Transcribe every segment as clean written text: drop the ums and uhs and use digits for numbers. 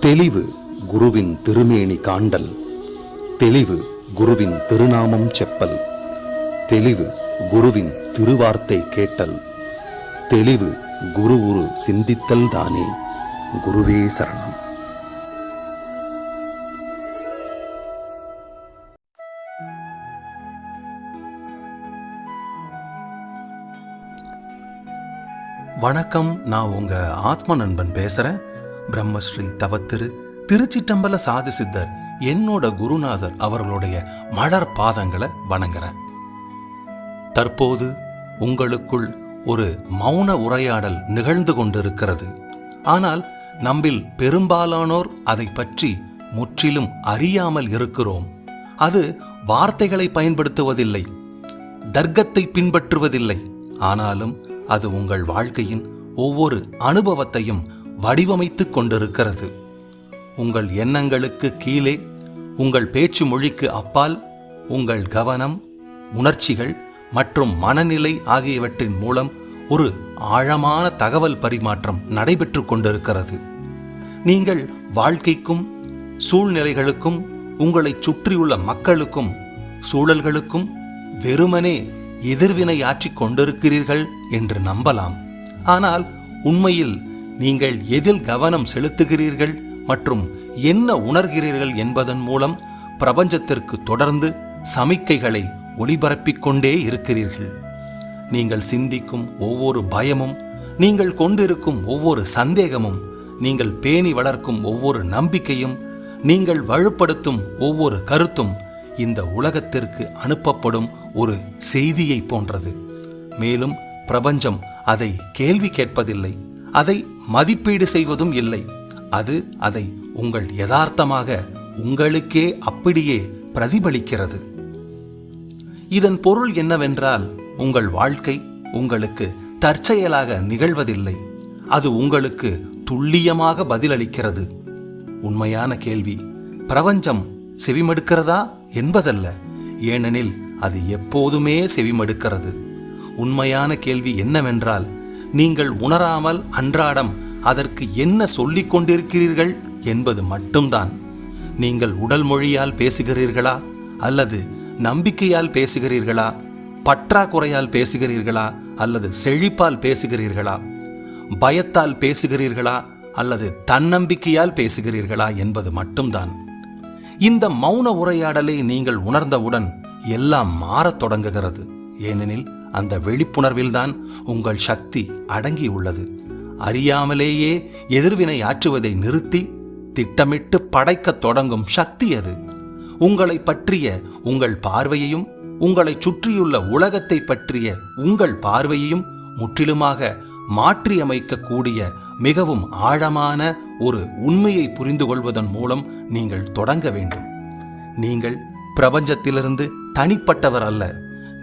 தெளிவு குருவின் திருமேனி காண்டல், தெளிவு குருவின் திருநாமம் செப்பல், தெளிவு குருவின் திருவார்த்தை கேட்டல், தெளிவு குரு உரு சிந்தித்தல் தானே. குருவே சரணம். வணக்கம். நான் உங்க ஆத்ம நண்பன் பேசுறேன். பிரம்மஸ்ரீ தவத்திரு திருச்சிற்றம்பல சாது சித்தர் என்னோட குருநாதர் அவர்களுடைய மலர் பாதங்களை வணங்குறேன். தற்போது உங்களுக்குள் ஒரு மௌன உரையாடல் நிகழ்ந்து கொண்டிருக்கிறது. ஆனால் நம்மில் பெரும்பாலானோர் அதை பற்றி முற்றிலும் அறியாமல் இருக்கிறோம். அது வார்த்தைகளை பயன்படுத்துவதில்லை, தர்க்கத்தை பின்பற்றுவதில்லை. ஆனாலும் அது உங்கள் வாழ்க்கையின் ஒவ்வொரு அனுபவத்தையும் வடிவமைத்துக் கொண்டிருக்கிறது. உங்கள் எண்ணங்களுக்கு கீழே, உங்கள் பேச்சு மொழிக்கு அப்பால், உங்கள் கவனம், உணர்ச்சிகள் மற்றும் மனநிலை ஆகியவற்றின் மூலம் ஒரு ஆழமான தகவல் பரிமாற்றம் நடைபெற்று கொண்டிருக்கிறது. நீங்கள் வாழ்க்கைக்கும் சூழ்நிலைகளுக்கும் உங்களை சுற்றியுள்ள மக்களுக்கும் சூழல்களுக்கும் வெறுமனே எதிர்வினை ஆற்றிக் கொண்டிருக்கிறீர்கள் என்று நம்பலாம். ஆனால் உண்மையில் நீங்கள் எதில் கவனம் செலுத்துகிறீர்கள் மற்றும் என்ன உணர்கிறீர்கள் என்பதன் மூலம் பிரபஞ்சத்திற்கு தொடர்ந்து சமிக்கைகளை ஒளிபரப்பிக் கொண்டே இருக்கிறீர்கள். நீங்கள் சிந்திக்கும் ஒவ்வொரு பயமும், நீங்கள் கொண்டிருக்கும் ஒவ்வொரு சந்தேகமும், நீங்கள் பேணி வளர்க்கும் ஒவ்வொரு நம்பிக்கையும், நீங்கள் வலுப்படுத்தும் ஒவ்வொரு கருத்தும் இந்த உலகத்திற்கு அனுப்பப்படும் ஒரு செய்தியை போன்றது. மேலும் பிரபஞ்சம் அதை கேள்வி கேட்பதில்லை, அதை மதிப்பீடு செய்வதும் இல்லை. அது அதை உங்கள் யதார்த்தமாக உங்களுக்கே அப்படியே பிரதிபலிக்கிறது. இதன் பொருள் என்னவென்றால், உங்கள் வாழ்க்கை உங்களுக்கு தற்செயலாக நிகழ்வதில்லை. அது உங்களுக்கு துல்லியமாக பதிலளிக்கிறது. உண்மையான கேள்வி பிரபஞ்சம் செவிமடுக்கிறதா என்பதல்ல, ஏனெனில் அது எப்போதுமே செவிமடுக்கிறது. உண்மையான கேள்வி என்னவென்றால், நீங்கள் உணராமல் அன்றாடம் அதற்கு என்ன சொல்லிக் கொண்டிருக்கிறீர்கள் என்பது மட்டும்தான். நீங்கள் உடல் மொழியால் பேசுகிறீர்களா, அல்லது நம்பிக்கையால் பேசுகிறீர்களா, பற்றாக்குறையால் பேசுகிறீர்களா, அல்லது செழிப்பால் பேசுகிறீர்களா, பயத்தால் பேசுகிறீர்களா, அல்லது தன்னம்பிக்கையால் பேசுகிறீர்களா என்பது மட்டும்தான். இந்த மௌன உரையாடலை நீங்கள் உணர்ந்தவுடன் எல்லாம் மாறத் தொடங்குகிறது. ஏனெனில் அந்த விழிப்புணர்வில்தான் உங்கள் சக்தி அடங்கியுள்ளது. அறியாமலேயே எதிர்வினை ஆற்றுவதை நிறுத்தி திட்டமிட்டு படைக்கத் தொடங்கும் சக்தி அது. உங்களை பற்றிய உங்கள் பார்வையையும், உங்களை சுற்றியுள்ள உலகத்தை பற்றிய உங்கள் பார்வையையும் முற்றிலுமாக மாற்றியமைக்கக்கூடிய மிகவும் ஆழமான ஒரு உண்மையை புரிந்து கொள்வதன் மூலம் நீங்கள் தொடங்க வேண்டும். நீங்கள் பிரபஞ்சத்திலிருந்து தனிப்பட்டவர் அல்ல.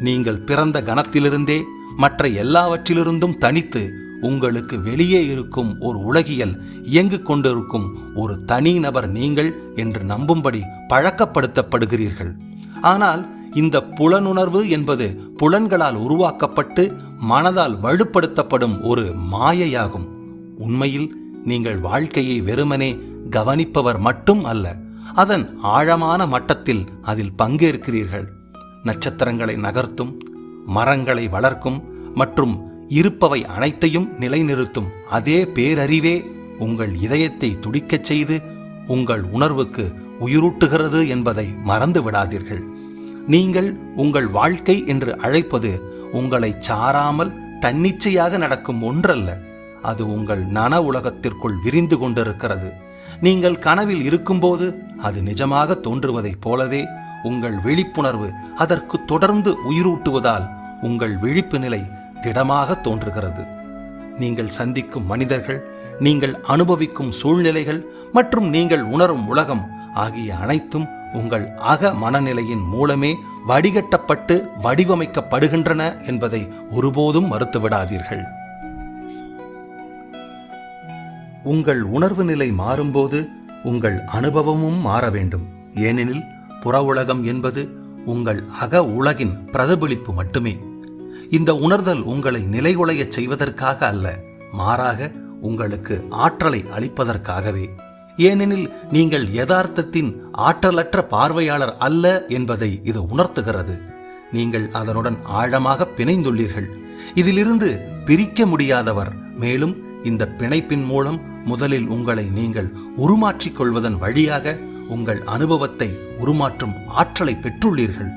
நீங்கள் பிறந்த கணத்திலிருந்தே மற்ற எல்லாவற்றிலிருந்தும் தனித்து உங்களுக்கு வெளியே இருக்கும் ஒரு உலகியல் இயங்கிக் கொண்டிருக்கும் ஒரு தனி நபர் நீங்கள் என்று நம்பும்படி பழக்கப்படுத்தப்படுகிறீர்கள். ஆனால் இந்த புலனுணர்வு என்பது புலன்களால் உருவாக்கப்பட்டு மனதால் வலுப்படுத்தப்படும் ஒரு மாயையாகும். உண்மையில் நீங்கள் வாழ்க்கையை வெறுமனே கவனிப்பவர் மட்டும் அல்ல, அதன் ஆழமான மட்டத்தில் அதில் பங்கேற்கிறீர்கள். நட்சத்திரங்களை நகர்த்தும், மரங்களை வளர்க்கும் மற்றும் இருப்பவை அனைத்தையும் நிலைநிறுத்தும் அதே பேரறிவே உங்கள் இதயத்தை துடிக்கச் செய்து உங்கள் உணர்வுக்கு உயிரூட்டுகிறது என்பதை மறந்து விடாதீர்கள். நீங்கள் உங்கள் வாழ்க்கை என்று அழைப்பது உங்களை சாராமல் தன்னிச்சையாக நடக்கும் ஒன்றல்ல. அது உங்கள் நன உலகத்திற்குள் விரிந்து கொண்டிருக்கிறது. நீங்கள் கனவில் இருக்கும்போது அது நிஜமாக தோன்றுவதைப் போலவே உங்கள் விழிப்புணர்வு அதற்கு தொடர்ந்து உயிரூட்டுவதால் உங்கள் விழிப்பு நிலை திடமாக தோன்றுகிறது. நீங்கள் சந்திக்கும் மனிதர்கள், நீங்கள் அனுபவிக்கும் சூழ்நிலைகள் மற்றும் நீங்கள் உணரும் உலகம் ஆகிய அனைத்தும் உங்கள் அக மனநிலையின் மூலமே வடிகட்டப்பட்டு வடிவமைக்கப்படுகின்றன என்பதை ஒருபோதும் மறுத்துவிடாதீர்கள். உங்கள் உணர்வு நிலை மாறும்போது உங்கள் அனுபவமும் மாற வேண்டும். ஏனெனில் புற உலகம் என்பது உங்கள் அக உலகின் பிரதிபலிப்பு மட்டுமே. இந்த உணர்தல் உங்களை நிலைகுலையச் செய்வதற்காக அல்ல, மாறாக உங்களுக்கு ஆற்றலை அளிப்பதற்காகவே. ஏனெனில் நீங்கள் யதார்த்தத்தின் ஆற்றலற்ற பார்வையாளர் அல்ல என்பதை இது உணர்த்துகிறது. நீங்கள் அதனுடன் ஆழமாக பிணைந்துள்ளீர்கள். இதிலிருந்து பிரிக்க முடியாதவர். மேலும் இந்த பிணைப்பின் மூலம் முதலில் உங்களை நீங்கள் உருமாற்றிக் கொள்வதன் வழியாக உங்கள் அனுபவத்தை உருமாற்றும் ஆற்றலை பெற்றுள்ளீர்கள்.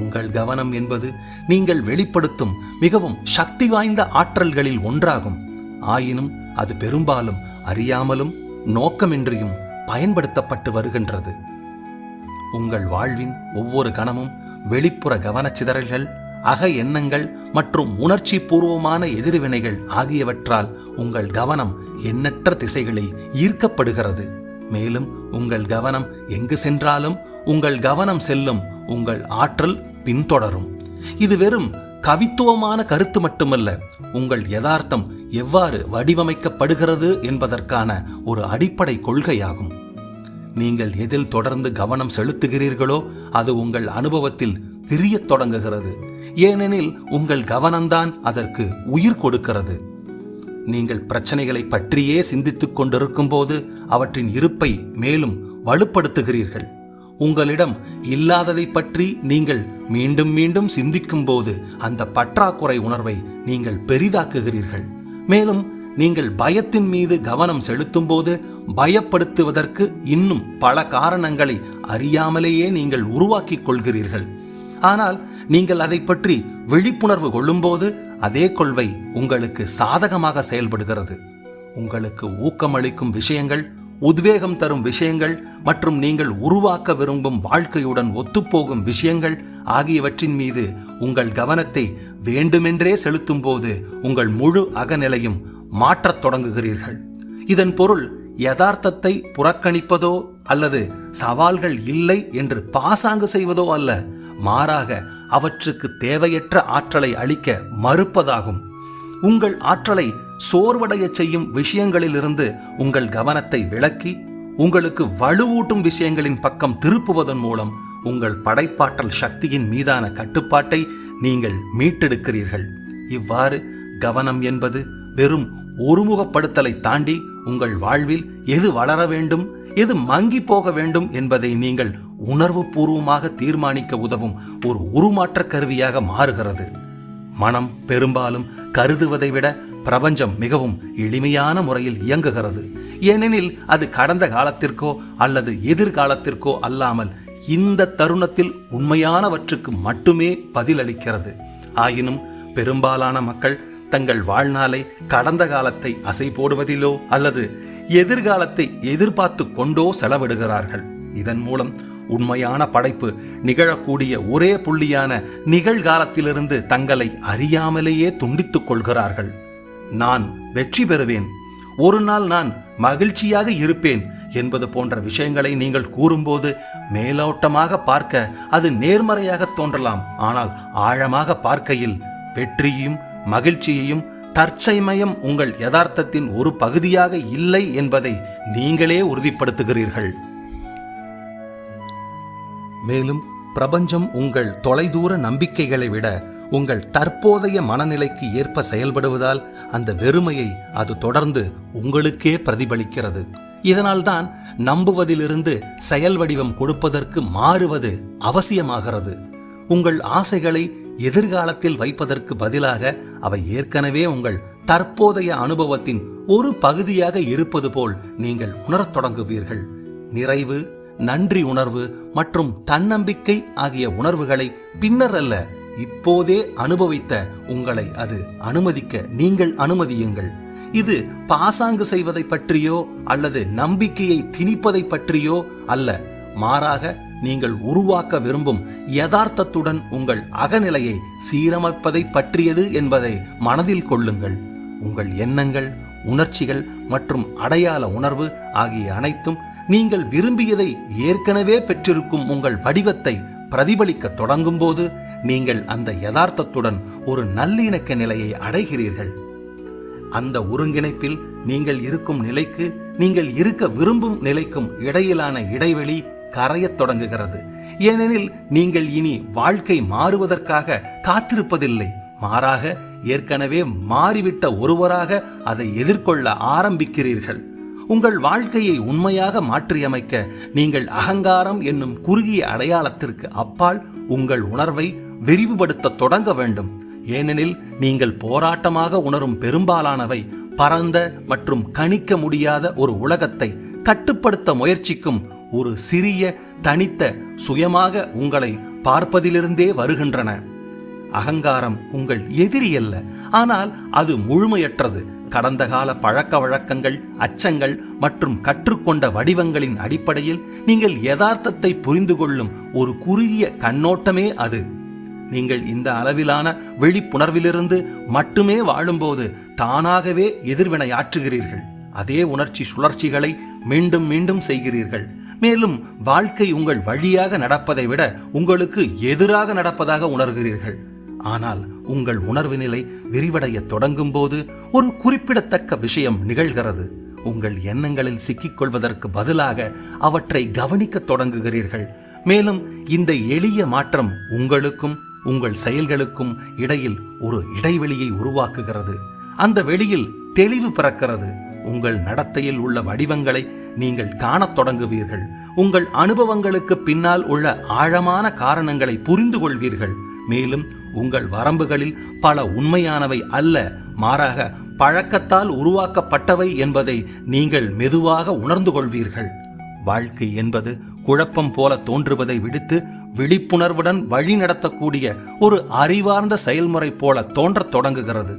உங்கள் கவனம் என்பது நீங்கள் வெளிப்படுத்தும் மிகவும் சக்தி வாய்ந்த ஆற்றல்களில் ஒன்றாகும். ஆயினும் அது பெரும்பாலும் அறியாமலும் நோக்கமின்றியும் பயன்படுத்தப்பட்டு வருகின்றது. உங்கள் வாழ்வின் ஒவ்வொரு கணமும் வெளிப்புற கவனச்சிதறல்கள், அக எண்ணங்கள் மற்றும் உணர்ச்சி பூர்வமான எதிர்வினைகள் ஆகியவற்றால் உங்கள் கவனம் எண்ணற்ற திசைகளில் ஈர்க்கப்படுகிறது. மேலும் உங்கள் கவனம் எங்கு சென்றாலும் உங்கள் கவனம் செல்லும் உங்கள் ஆற்றல் பின்தொடரும். இது வெறும் கவித்துவமான கருத்து மட்டுமல்ல, உங்கள் யதார்த்தம் எவ்வாறு வடிவமைக்கப்படுகிறது என்பதற்கான ஒரு அடிப்படை கொள்கையாகும். நீங்கள் எதில் தொடர்ந்து கவனம் செலுத்துகிறீர்களோ அது உங்கள் அனுபவத்தில் விரியத் தொடங்குகிறது. ஏனெனில் உங்கள் கவனம்தான் அதற்கு உயிர் கொடுக்கிறது. நீங்கள் பிரச்சனைகளை பற்றியே சிந்தித்துக் கொண்டிருக்கும் போது அவற்றின் இருப்பை மேலும் வலுப்படுத்துகிறீர்கள். உங்களிடம் இல்லாததை பற்றி நீங்கள் மீண்டும் மீண்டும் சிந்திக்கும் போது அந்த பற்றாக்குறை உணர்வை நீங்கள் பெரிதாக்குகிறீர்கள். மேலும் நீங்கள் பயத்தின் மீது கவனம் செலுத்தும் போது பயப்படுத்துவதற்கு இன்னும் பல காரணங்களை அறியாமலேயே நீங்கள் உருவாக்கிக் கொள்கிறீர்கள். ஆனால் நீங்கள் அதை பற்றி விழிப்புணர்வு கொள்ளும்போது அதே கொள்கை உங்களுக்கு சாதகமாக செயல்படுகிறது. உங்களுக்கு ஊக்கமளிக்கும் விஷயங்கள், உத்வேகம் தரும் விஷயங்கள் மற்றும் நீங்கள் உருவாக்க விரும்பும் வாழ்க்கையுடன் ஒத்துப்போகும் விஷயங்கள் ஆகியவற்றின் மீது உங்கள் கவனத்தை வேண்டுமென்றே செலுத்தும் போது உங்கள் முழு அகநிலையும் மாற்றத் தொடங்குகிறீர்கள். இதன் பொருள் யதார்த்தத்தை புறக்கணிப்பதோ அல்லது சவால்கள் இல்லை என்று பாசாங்கு செய்வதோ அல்ல, மாறாக அவற்றுக்கு தேவையற்ற ஆற்றலை அளிக்க மறுப்பதாகும். உங்கள் ஆற்றலை சோர்வடைய செய்யும் விஷயங்களிலிருந்து உங்கள் கவனத்தை விலக்கி உங்களுக்கு வலுவூட்டும் விஷயங்களின் பக்கம் திருப்புவதன் மூலம் உங்கள் படைப்பாற்றல் சக்தியின் மீதான கட்டுப்பாட்டை நீங்கள் மீட்டெடுக்கிறீர்கள். இவ்வாறு கவனம் என்பது வெறும் ஒருமுகப்படுத்தலை தாண்டி உங்கள் வாழ்வில் எது வளர வேண்டும், எது மங்கி போக வேண்டும் என்பதை நீங்கள் உணர்வு பூர்வமாக தீர்மானிக்க உதவும் ஒரு உருமாற்ற கருவியாக மாறுகிறது. மனம் பெரும்பாலும் கருதுவதை விட பிரபஞ்சம் மிகவும் எளிமையான முறையில் இயங்குகிறது. ஏனெனில் அது கடந்த காலத்திற்கோ அல்லது எதிர்காலத்திற்கோ அல்லாமல் இந்த தருணத்தில் உண்மையானவற்றுக்கு மட்டுமே பதிலளிக்கிறது. ஆயினும் பெரும்பாலான மக்கள் தங்கள் வாழ்நாளை கடந்த காலத்தை அசை போடுவதிலோ அல்லது எதிர்காலத்தை எதிர்பார்த்து கொண்டோ செலவிடுகிறார்கள். இதன் மூலம் உண்மையான படைப்பு நிகழக்கூடிய ஒரே புள்ளியான நிகழ்காலத்திலிருந்து தங்களை அறியாமலேயே துண்டித்துக் கொள்கிறார்கள். நான் வெற்றி பெறுவேன், ஒரு நாள் நான் மகிழ்ச்சியாக இருப்பேன் என்பது போன்ற விஷயங்களை நீங்கள் கூறும்போது மேலோட்டமாக பார்க்க அது நேர்மறையாக தோன்றலாம். ஆனால் ஆழமாக பார்க்கையில் வெற்றியும் மகிழ்ச்சியையும் தற்சமயம் உங்கள் யதார்த்தத்தின் ஒரு பகுதியாக இல்லை என்பதை நீங்களே உறுதிப்படுத்துகிறீர்கள். மேலும் பிரபஞ்சம் உங்கள் தொலைதூர நம்பிக்கைகளை விட உங்கள் தற்போதைய மனநிலைக்கு ஏற்ப செயல்படுவதால் அந்த வெறுமையை அது தொடர்ந்து உங்களுக்கே பிரதிபலிக்கிறது. இதனால்தான் நம்புவதிலிருந்து செயல் வடிவம் கொடுப்பதற்கு மாறுவது அவசியமாகிறது. உங்கள் ஆசைகளை எதிர்காலத்தில் வைப்பதற்கு பதிலாக அவை ஏற்கனவே உங்கள் தற்போதைய அனுபவத்தின் ஒரு பகுதியாக இருப்பது போல் நீங்கள் உணரத் தொடங்குவீர்கள். நிறைவு, நன்றி உணர்வு மற்றும் தன்னம்பிக்கை ஆகிய உணர்வுகளை பின்னர் அல்ல, இப்போதே அனுபவித்த உங்களை அது அனுமதிக்க நீங்கள் அனுமதியுங்கள். இது பாசாங்கு செய்வதை பற்றியோ அல்லது நம்பிக்கையை திணிப்பதை பற்றியோ அல்ல, மாறாக நீங்கள் உருவாக்க விரும்பும் யதார்த்தத்துடன் உங்கள் அகநிலையை சீரமைப்பதை பற்றியது என்பதை மனதில் கொள்ளுங்கள். உங்கள் எண்ணங்கள், உணர்ச்சிகள் மற்றும் அடையாள உணர்வு ஆகிய அனைத்தும் நீங்கள் விரும்பியதை ஏற்கனவே பெற்றிருக்கும் உங்கள் வடிவத்தை பிரதிபலிக்க தொடங்கும் போது நீங்கள் அந்த யதார்த்தத்துடன் ஒரு நல்லிணக்க நிலையை அடைகிறீர்கள். அந்த ஒருங்கிணைப்பில் நீங்கள் இருக்கும் நிலைக்கு நீங்கள் இருக்க விரும்பும் நிலைக்கும் இடையிலான இடைவெளி கரையத் தொடங்குகிறது. ஏனெனில் நீங்கள் இனி வாழ்க்கை மாறுவதற்காக காத்திருப்பதில்லை, மாறாக ஏற்கனவே மாறிவிட்ட ஒருவராக அதை எதிர்கொள்ள ஆரம்பிக்கிறீர்கள். உங்கள் வாழ்க்கையை உண்மையாக மாற்றியமைக்க நீங்கள் அகங்காரம் என்னும் குறுகிய அடையாளத்திற்கு அப்பால் உங்கள் உணர்வை விரிவுபடுத்த தொடங்க வேண்டும். ஏனெனில் நீங்கள் போராட்டமாக உணரும் பெரும்பாலானவை பரந்த மற்றும் கணிக்க முடியாத ஒரு உலகத்தை கட்டுப்படுத்த முயற்சிக்கும் ஒரு சிறிய தனித்த சுயமாக உங்களை பார்ப்பதிலிருந்தே வருகின்றன. அகங்காரம் உங்கள் எதிரி அல்ல, ஆனால் அது முழுமையற்றது. கடந்த கால பழக்க வழக்கங்கள், அச்சங்கள் மற்றும் கற்றுக்கொண்ட வடிவங்களின் அடிப்படையில் நீங்கள் யதார்த்தத்தை புரிந்து கொள்ளும் ஒரு குறுகிய கண்ணோட்டமே அது. நீங்கள் இந்த அளவிலான விழிப்புணர்விலிருந்து மட்டுமே வாழும்போது தானாகவே எதிர்வினையாற்றுகிறீர்கள். அதே உணர்ச்சி சுழற்சிகளை மீண்டும் மீண்டும் செய்கிறீர்கள். மேலும் வாழ்க்கை உங்கள் வழியாக நடப்பதை விட உங்களுக்கு எதிராக நடப்பதாக உணர்கிறீர்கள். ஆனால் உங்கள் உணர்வு நிலை விரிவடைய தொடங்கும் போது ஒரு குறிப்பிடத்தக்க விஷயம் நிகழ்கிறது. உங்கள் எண்ணங்களில் சிக்கிக்கொள்வதற்கு பதிலாக அவற்றை கவனிக்க தொடங்குகிறீர்கள். மேலும் இந்த எளிய மாற்றம் உங்களுக்கும் உங்கள் செயல்களுக்கும் இடையில் ஒரு இடைவெளியை உருவாக்குகிறது. அந்த வெளியில் தெளிவு பிறக்கிறது. உங்கள் நடத்தையில் உள்ள வடிவங்களை நீங்கள் காணத் தொடங்குவீர்கள். உங்கள் அனுபவங்களுக்கு பின்னால் உள்ள ஆழமான காரணங்களை புரிந்து கொள்வீர்கள். மேலும் உங்கள் வரம்புகளில் பல உண்மையானவை அல்ல, மாறாக பழக்கத்தால் உருவாக்கப்பட்டவை என்பதை நீங்கள் மெதுவாக உணர்ந்து கொள்வீர்கள். வாழ்க்கை என்பது குழப்பம் போல தோன்றுவதை விடுத்து விழிப்புணர்வுடன் வழி நடத்தக்கூடிய ஒரு அறிவார்ந்த செயல்முறை போல தோன்றத் தொடங்குகிறது.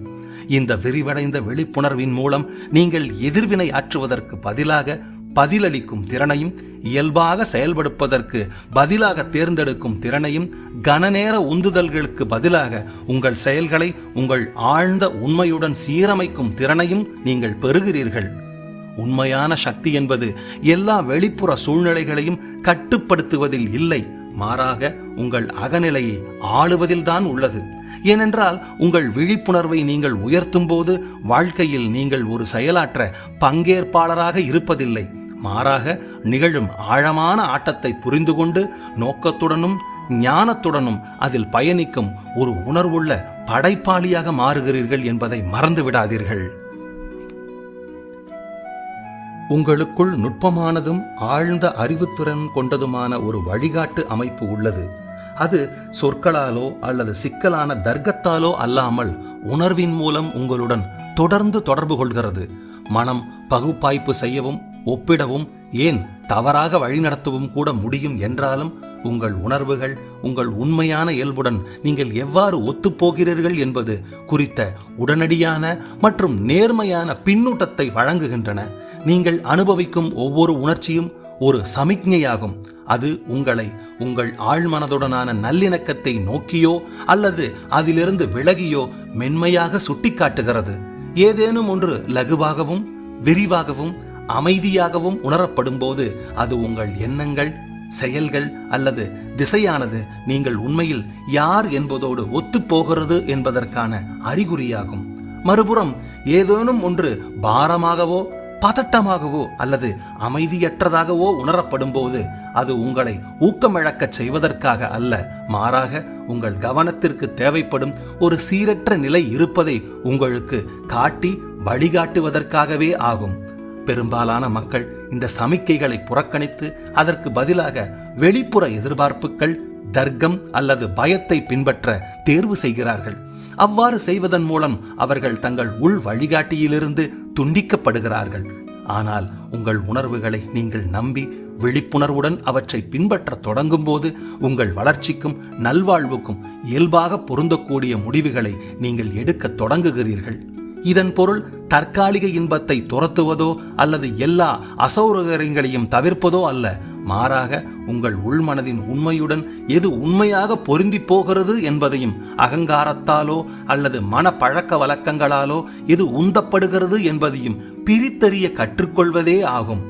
இந்த விரிவடைந்த விழிப்புணர்வின் மூலம் நீங்கள் எதிர்வினை ஆற்றுவதற்கு பதிலாக பதிலளிக்கும் திறனையும், இயல்பாக செயல்படுவதற்கு பதிலாக தேர்ந்தெடுக்கும் திறனையும், கனநேர உந்துதல்களுக்கு பதிலாக உங்கள் செயல்களை உங்கள் ஆழ்ந்த உண்மையுடன் சீரமைக்கும் திறனையும் நீங்கள் பெறுகிறீர்கள். உண்மையான சக்தி என்பது எல்லா வெளிப்புற சூழ்நிலைகளையும் கட்டுப்படுத்துவதில் இல்லை, மாறாக உங்கள் அகநிலையை ஆளுவதில்தான் உள்ளது. ஏனென்றால் உங்கள் விழிப்புணர்வை நீங்கள் உயர்த்தும் போது வாழ்க்கையில் நீங்கள் ஒரு செயலாற்ற பங்கேற்பாளராக இருப்பதில்லை, மாறாக நிகழும் ஆழமான ஆட்டத்தை புரிந்து கொண்டு நோக்கத்துடனும் ஞானத்துடனும் அதில் பயணிக்கும் ஒரு உணர்வுள்ள படைப்பாளியாக மாறுகிறீர்கள் என்பதை மறந்துவிடாதீர்கள். உங்களுக்குள் நுட்பமானதும் ஆழ்ந்த அறிவுத்திறன் கொண்டதுமான ஒரு வழிகாட்டு அமைப்பு உள்ளது. அது சொற்களாலோ அல்லது சிக்கலான தர்க்கத்தாலோ அல்லாமல் உணர்வின் மூலம் உங்களுடன் தொடர்ந்து தொடர்பு கொள்கிறது. மனம் பகுப்பாய்ப்பு செய்யவும், ஒப்பிடவும், ஏன் தவறாக வழிநடத்தவும் கூட முடியும் என்றாலும் உங்கள் உணர்வுகள் உங்கள் உண்மையான இயல்புடன் நீங்கள் எவ்வாறு ஒத்துப்போகிறீர்கள் என்பது குறித்த உடனடியான மற்றும் நேர்மையான பின்னூட்டத்தை வழங்குகின்றன. நீங்கள் அனுபவிக்கும் ஒவ்வொரு உணர்ச்சியும் ஒரு சமிக்ஞையாகும். அது உங்களை உங்கள் ஆழ்மனதுடனான நல்லிணக்கத்தை நோக்கியோ அல்லது அதிலிருந்து விலகியோ மென்மையாக சுட்டிக்காட்டுகிறது. ஏதேனும் ஒன்று லகுவாகவும் விரிவாகவும் அமைதியாகவும் உணரப்படும் போது அது உங்கள் எண்ணங்கள், செயல்கள் அல்லது திசையானது நீங்கள் உண்மையில் யார் என்பதோடு ஒத்துப்போகிறது என்பதற்கான அறிகுறியாகும். மறுபுறம் ஏதேனும் ஒன்று பாரமாகவோ பதட்டமாகவோ அல்லது அமைதியற்றதாகவோ உணரப்படும் போது அது உங்களை ஊக்கமிழக்கச் செய்வதற்காக அல்ல, மாறாக உங்கள் கவனத்திற்கு தேவைப்படும் ஒரு சீரற்ற நிலை இருப்பதை உங்களுக்கு காட்டி வழிகாட்டுவதற்காகவே ஆகும். பெரும்பாலான மக்கள் இந்த சமிக்கைகளை புறக்கணித்து அதற்கு பதிலாக வெளிப்புற எதிர்பார்ப்புகள், தர்க்கம் அல்லது பயத்தை பின்பற்ற தேர்வு செய்கிறார்கள். அவ்வாறு செய்வதன் மூலம் அவர்கள் தங்கள் உள் வழிகாட்டியிலிருந்து துண்டிக்கப்படுகிறார்கள். ஆனால் உங்கள் உணர்வுகளை நீங்கள் நம்பி விழிப்புணர்வுடன் அவற்றை பின்பற்ற தொடங்கும் போது உங்கள் வளர்ச்சிக்கும் நல்வாழ்வுக்கும் இயல்பாக பொருந்தக்கூடிய முடிவுகளை நீங்கள் எடுக்க தொடங்குகிறீர்கள். இதன் பொருள் தற்காலிக இன்பத்தை துரத்துவதோ அல்லது எல்லா அசௌகரியங்களையும் தவிர்ப்பதோ அல்ல, மாறாக உங்கள் உள்மனதின் உண்மையுடன் எது உண்மையாக பொருந்தி போகிறது என்பதையும், அகங்காரத்தாலோ அல்லது மன பழக்க வழக்கங்களாலோ எது உந்தப்படுகிறது என்பதையும் பிரித்தறிய கற்றுக்கொள்வதே ஆகும்.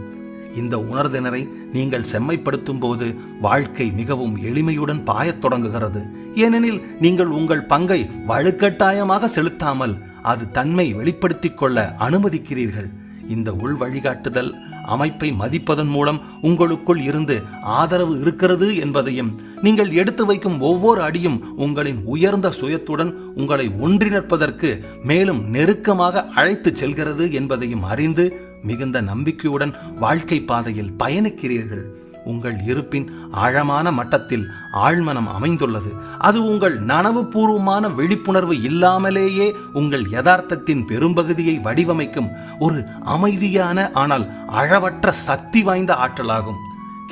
இந்த உணர்தினரை நீங்கள் செம்மைப்படுத்தும் போது வாழ்க்கை மிகவும் எளிமையுடன் பாயத் தொடங்குகிறது. ஏனெனில் நீங்கள் உங்கள் பங்கை வலுக்கட்டாயமாக செலுத்தாமல் அது தன்மை வெளிப்படுத்திக் கொள்ள அனுமதிக்கிறீர்கள். இந்த உள் வழிகாட்டுதல் அமைப்பை மதிப்பதன் மூலம் உங்களுக்குள் இருந்து ஆதரவு இருக்கிறது என்பதையும், நீங்கள் எடுத்து வைக்கும் ஒவ்வொரு அடியும் உங்களின் உயர்ந்த சுயத்துடன் உங்களை ஒன்றிணைப்பதற்கு மேலும் நெருக்கமாக அழைத்து செல்கிறது என்பதையும் அறிந்து மிகுந்த நம்பிக்கையுடன் வாழ்க்கை பாதையில் பயணிக்கிறீர்கள். உங்கள் இருப்பின் ஆழமான மட்டத்தில் ஆழ்மனம் அமைந்துள்ளது. அது உங்கள் நனவுபூர்வமான விழிப்புணர்வு இல்லாமலேயே உங்கள் யதார்த்தத்தின் பெரும்பகுதியை வடிவமைக்கும் ஒரு அமைதியான ஆனால் அளவற்ற சக்தி வாய்ந்த ஆற்றலாகும்.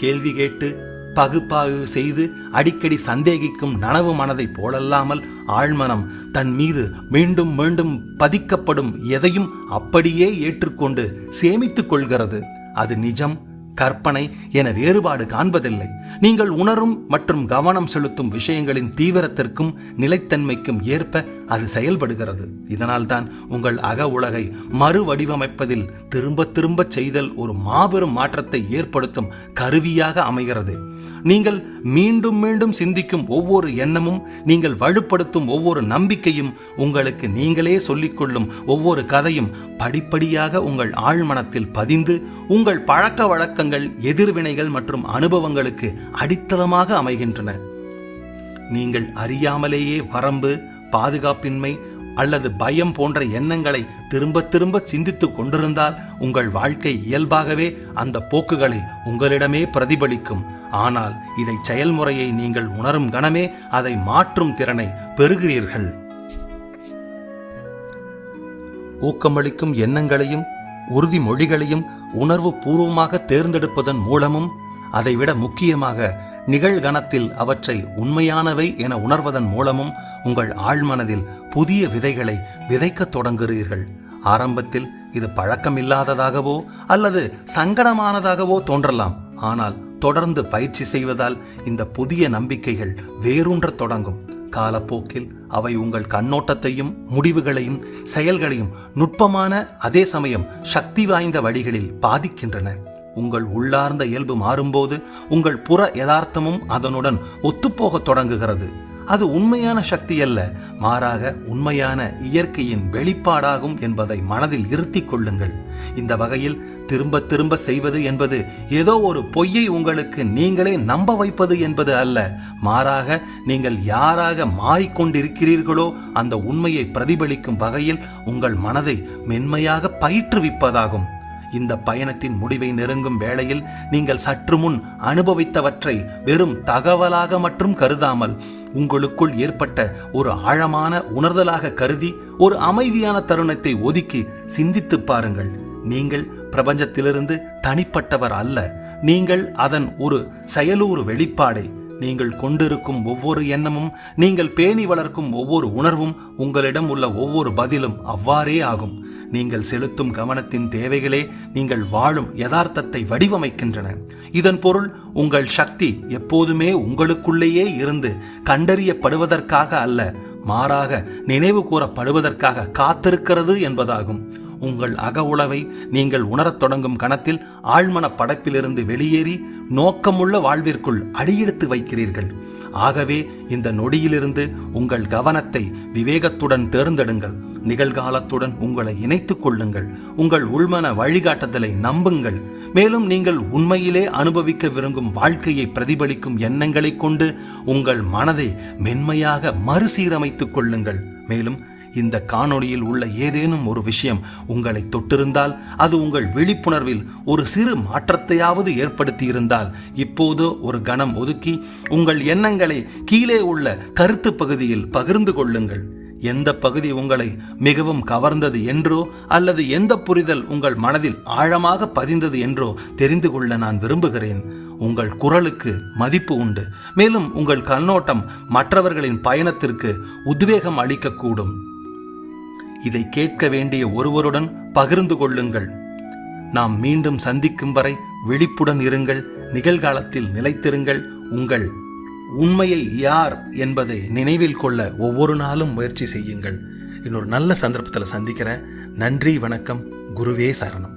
கேள்வி கேட்டு பகுப்பாய்வு செய்து அடிக்கடி சந்தேகிக்கும் நனவு மனதை போலல்லாமல் ஆழ்மனம் தன் மீது மீண்டும் மீண்டும் பதிக்கப்படும் எதையும் அப்படியே ஏற்றுக்கொண்டு சேமித்துக் கொள்கிறது. அது நிஜம், கற்பனை என வேறுபாடு காண்பதில்லை. நீங்கள் உணரும் மற்றும் கவனம் செலுத்தும் விஷயங்களின் தீவிரத்திற்கும் நிலைத்தன்மைக்கும் ஏற்ப அது செயல்படுகிறது. இதனால்தான் உங்கள் அக உலகை மறுவடிவமைப்பதில் திரும்ப திரும்ப செய்தல் ஒரு மாபெரும் மாற்றத்தை ஏற்படுத்தும் கருவியாக அமைகிறது. நீங்கள் மீண்டும் மீண்டும் சிந்திக்கும் ஒவ்வொரு எண்ணமும், நீங்கள் வலுப்படுத்தும் ஒவ்வொரு நம்பிக்கையும், உங்களுக்கு நீங்களே சொல்லிக்கொள்ளும் ஒவ்வொரு கதையும் படிப்படியாக உங்கள் ஆழ்மனத்தில் பதிந்து உங்கள் பழக்க வழக்கங்கள், எதிர்வினைகள் மற்றும் அனுபவங்களுக்கு அடித்தளமாக அமைகின்றன. நீங்கள் அறியாமலேயே வரம்பு, பாதுகாப்பின்மை அல்லது பயம் போன்ற எண்ணங்களை திரும்ப திரும்ப சிந்தித்துக் கொண்டிருந்தால் உங்கள் வாழ்க்கை இயல்பாகவே அந்த போக்குகளை உங்களிடமே பிரதிபலிக்கும். ஆனால் இதை செயல்முறையை நீங்கள் உணரும் கணமே அதை மாற்றும் திறனை பெறுகிறீர்கள். ஊக்கமளிக்கும் எண்ணங்களையும் உறுதிமொழிகளையும் உணர்வு பூர்வமாக தேர்ந்தெடுப்பதன் மூலமும், அதைவிட முக்கியமாக நிகழ்கணத்தில் அவற்றை உண்மையானவை என உணர்வதன் மூலமும் உங்கள் ஆழ்மனதில் புதிய விதைகளை விதைக்கத் தொடங்குகிறீர்கள். ஆரம்பத்தில் இது பழக்கமில்லாததாகவோ அல்லது சங்கடமானதாகவோ தோன்றலாம். ஆனால் தொடர்ந்து பயிற்சி செய்வதால் இந்த புதிய நம்பிக்கைகள் வேரூன்றத் தொடங்கும். காலப்போக்கில் அவை உங்கள் கண்ணோட்டத்தையும் முடிவுகளையும் செயல்களையும் நுட்பமான அதே சமயம் சக்தி வாய்ந்த வழிகளில் பாதிக்கின்றன. உங்கள் உள்ளார்ந்த இயல்பு மாறும்போது உங்கள் புற யதார்த்தமும் அதனுடன் ஒத்துப்போகத் தொடங்குகிறது. அது உண்மையான சக்தி அல்ல, மாறாக உண்மையான இயற்கையின் வெளிப்பாடாகும் என்பதை மனதில் இருத்திக் கொள்ளுங்கள். இந்த வகையில் திரும்ப திரும்ப செய்வது என்பது ஏதோ ஒரு பொய்யை உங்களுக்கு நீங்களே நம்ப வைப்பது என்பது அல்ல, மாறாக நீங்கள் யாராக மாறிக்கொண்டிருக்கிறீர்களோ அந்த உண்மையை பிரதிபலிக்கும் வகையில் உங்கள் மனதை மென்மையாக பயிற்றுவிப்பதாகும். இந்த பயணத்தின் முடிவை நெருங்கும் வேளையில் நீங்கள் சற்று முன் அனுபவித்தவற்றை வெறும் தகவலாக மட்டும் கருதாமல் உங்களுக்குள் ஏற்பட்ட ஒரு ஆழமான உணர்தலாக கருதி ஒரு அமைதியான தருணத்தை ஒதுக்கி சிந்தித்து பாருங்கள். நீங்கள் பிரபஞ்சத்திலிருந்து தனிப்பட்டவர் அல்ல, நீங்கள் அதன் ஒரு செயலூறு வெளிப்பாடே. நீங்கள் கொண்டிருக்கும் ஒவ்வொரு எண்ணமும், நீங்கள் பேணி வளர்க்கும் ஒவ்வொரு உணர்வும், உங்களிடம் உள்ள ஒவ்வொரு பதிலும் அவ்வாறே ஆகும். நீங்கள் செலுத்தும் கவனத்தின் தேவைகளே நீங்கள் வாழும் யதார்த்தத்தை வடிவமைக்கின்றன. இதன் பொருள் உங்கள் சக்தி எப்போதுமே உங்களுக்குள்ளேயே இருந்து கண்டறியப்படுவதற்காக அல்ல, மாறாக நினைவு கூறப்படுவதற்காக காத்திருக்கிறது என்பதாகும். உங்கள் அக உளவை நீங்கள் உணரத் தொடங்கும் கணத்தில் ஆழ்மன படைப்பிலிருந்து வெளியேறி நோக்கமுள்ள வாழ்விற்குள் அடியெடுத்து வைக்கிறீர்கள். ஆகவே இந்த நொடியிலிருந்து உங்கள் கவனத்தை விவேகத்துடன் தேர்ந்தெடுங்கள். நிகழ்காலத்துடன் உங்களை இணைத்துக் கொள்ளுங்கள். உங்கள் உள்மன வழிகாட்டுதலை நம்புங்கள். மேலும் நீங்கள் உண்மையிலே அனுபவிக்க விரும்பும் வாழ்க்கையை பிரதிபலிக்கும் எண்ணங்களை கொண்டு உங்கள் மனதை மென்மையாக மறுசீரமைத்துக் கொள்ளுங்கள். மேலும் இந்த காணொளியில் உள்ள ஏதேனும் ஒரு விஷயம் உங்களை தொட்டிருந்தால், அது உங்கள் விழிப்புணர்வில் ஒரு சிறு மாற்றத்தையாவது ஏற்படுத்தி இருந்தால், இப்போது ஒரு கணம் ஒதுக்கி உங்கள் எண்ணங்களை கீழே உள்ள கருத்து பகுதியில் பகிர்ந்து கொள்ளுங்கள். எந்த பகுதி உங்களை மிகவும் கவர்ந்தது என்றோ அல்லது எந்த புரிதல் உங்கள் மனதில் ஆழமாக பதிந்தது என்றோ தெரிந்து கொள்ள நான் விரும்புகிறேன். உங்கள் குரலுக்கு மதிப்பு உண்டு. மேலும் உங்கள் கண்ணோட்டம் மற்றவர்களின் பயணத்திற்கு உத்வேகம் அளிக்கக்கூடும். இதை கேட்க வேண்டிய ஒருவருடன் பகிர்ந்து கொள்ளுங்கள். நாம் மீண்டும் சந்திக்கும் வரை விழிப்புடன் இருங்கள். நிகழ்காலத்தில் நிலைத்திருங்கள். உங்கள் உண்மையை யார் என்பதை நினைவில் கொள்ள ஒவ்வொரு நாளும் முயற்சி செய்யுங்கள். இன்னொரு நல்ல சந்தர்ப்பத்தில் சந்திக்கிறேன். நன்றி, வணக்கம். குருவே சரணம்.